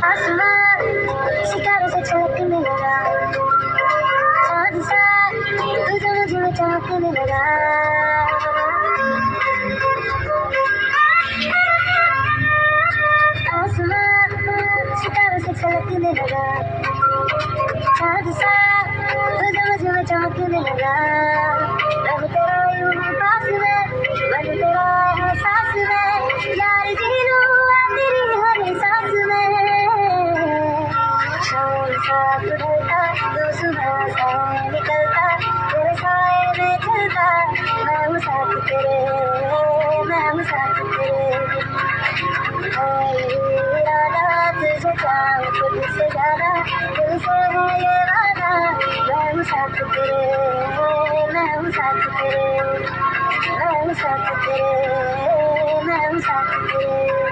आसमां सितारों से छलकने लगा, चाँद सा तुझे मुझे चमकने लगा। आसमां सितारों से छलकने लगा, चाँद सा तुझे मुझे चमकने लगा। रब तेरा यूं ही पास में, बन तेरा एहसास में, यार जी लूं मैं तेरी हर सांस में। शाम साथ ढलता तो सुबह सा निकलता, तेरे साए में चलता, मैं हूँ साथ तेरे, मैं हूँ साथ तेरे। है इरादा तुझे चाहूं खुद से ज्यादा, दिल से है ये वादा, मैं हूँ साथ तेरे, मैं हूँ साथ तेरे, मैं हूँ साथ तेरे, मैं हूँ साथ तेरे।